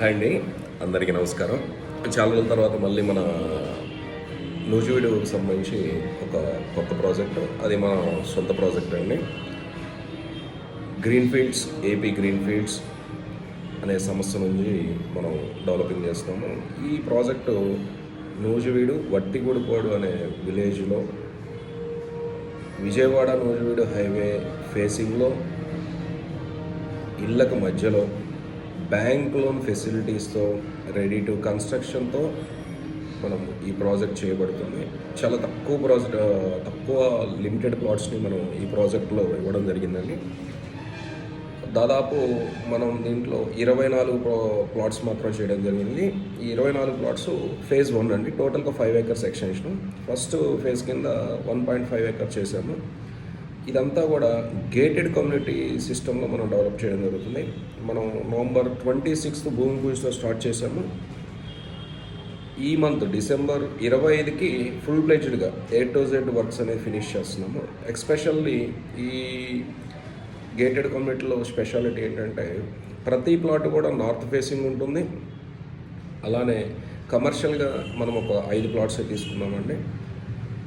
Hi అండి, అందరికీ నమస్కారం. చాలా రోజుల తర్వాత మళ్ళీ మన నూజివీడుకు సంబంధించి ఒక కొత్త ప్రాజెక్టు, అది మన సొంత ప్రాజెక్ట్ అండి. Green fields, AP green fields అనే సంస్థ నుంచి మనం డెవలపింగ్ చేస్తున్నాము. ఈ ప్రాజెక్టు నూజివీడు వట్టిగూడిపాడు అనే విలేజ్లో విజయవాడ నూజివీడు హైవే ఫేసింగ్లో ఇళ్ళకు మధ్యలో బ్యాంక్ లోన్ ఫెసిలిటీస్తో రెడీ టు కన్స్ట్రక్షన్తో మనం ఈ ప్రాజెక్ట్ చేయబడుతుంది. చాలా తక్కువ లిమిటెడ్ ప్లాట్స్ని మనం ఈ ప్రాజెక్ట్లో ఇవ్వడం జరిగిందండి. దాదాపు మనం దీంట్లో 24 ప్లాట్స్ మాత్రం చేయడం జరిగింది. ఈ 24 ప్లాట్స్ ఫేజ్ 1 అండి. టోటల్గా 5 acres ఎక్స్టెన్షన్. ఫస్ట్ ఫేజ్ కింద 1.5 acres చేశాము. ఇదంతా కూడా గేటెడ్ కమ్యూనిటీ సిస్టంలో మనం డెవలప్ చేయడం జరుగుతుంది. మనం November 26th భూమి పూజతో స్టార్ట్ చేసాము. ఈ మంత్ December 25కి ఫుల్ ప్లేజ్డ్గా A to Z వర్క్స్ అనేది ఫినిష్ చేస్తున్నాము. ఎస్పెషల్లీ ఈ గేటెడ్ కమ్యూనిటీలో స్పెషాలిటీ ఏంటంటే ప్రతి ప్లాట్ కూడా నార్త్ ఫేసింగ్ ఉంటుంది. అలానే కమర్షియల్గా మనం ఒక 5 ప్లాట్స్ తీసుకున్నామండి.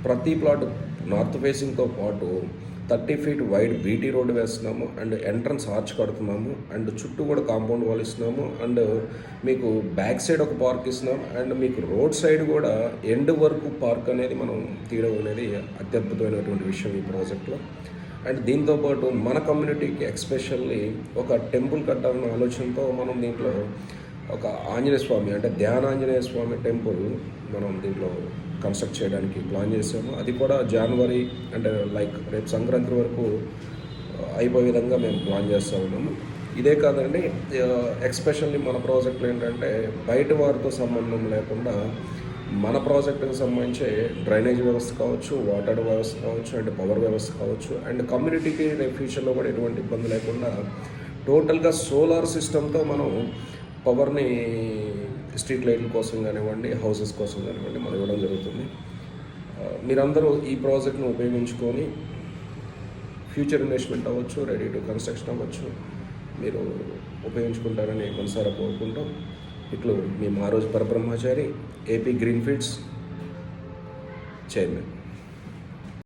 ప్రతి ప్లాట్ నార్త్ ఫేసింగ్తో పాటు 30 feet వైడ్ బీటీ రోడ్డు వేస్తున్నాము. అండ్ ఎంట్రన్స్ ఆర్చ్ కడుతున్నాము. అండ్ చుట్టూ కూడా కాంపౌండ్ వాల్ ఇస్తున్నాము. అండ్ మీకు బ్యాక్ సైడ్ ఒక పార్క్ ఇస్తున్నాము. అండ్ మీకు రోడ్ సైడ్ కూడా ఎండ్ వరకు పార్క్ అనేది మనం తీయడం అనేది అత్యద్భుతమైనటువంటి విషయం ఈ ప్రాజెక్ట్లో. అండ్ దీంతోపాటు మన కమ్యూనిటీకి ఎస్పెషల్లీ ఒక టెంపుల్ కట్టాలన్న ఆలోచనతో మనం దీంట్లో ఒక ఆంజనేయ స్వామి అంటే ధ్యానాంజనేయ స్వామి టెంపుల్ మనం దీంట్లో కన్స్ట్రక్ట్ చేయడానికి ప్లాన్ చేసాము. అది కూడా జనవరి అంటే లైక్ రేపు సంక్రాంతి వరకు అయిపోయే విధంగా మేము ప్లాన్ చేస్తూ ఉన్నాము. ఇదే కాదండి, ఎస్పెషల్లీ మన ప్రాజెక్టులు ఏంటంటే బయట వారితో సంబంధం లేకుండా మన ప్రాజెక్టుకి సంబంధించి డ్రైనేజ్ వ్యవస్థ కావచ్చు, వాటర్ వ్యవస్థ కావచ్చు, అండ్ పవర్ వ్యవస్థ కావచ్చు, అండ్ కమ్యూనిటీకి రేపు ఫ్యూచర్లో కూడా ఎటువంటి ఇబ్బంది లేకుండా టోటల్గా సోలార్ సిస్టంతో మనం పవర్ని స్ట్రీట్ లైట్ల కోసం కానివ్వండి, హౌసెస్ కోసం కానివ్వండి మనం ఇవ్వడం జరుగుతుంది. మీరందరూ ఈ ప్రాజెక్ట్ను ఉపయోగించుకొని ఫ్యూచర్ ఇన్వెస్ట్మెంట్ అవ్వచ్చు, రెడీ టు కన్స్ట్రక్షన్ అవ్వచ్చు, మీరు ఉపయోగించుకుంటారని మనసారా కోరుకుంటాం. ఇట్లు మీ Maroju Parabrahmachari, AP green fields chairman.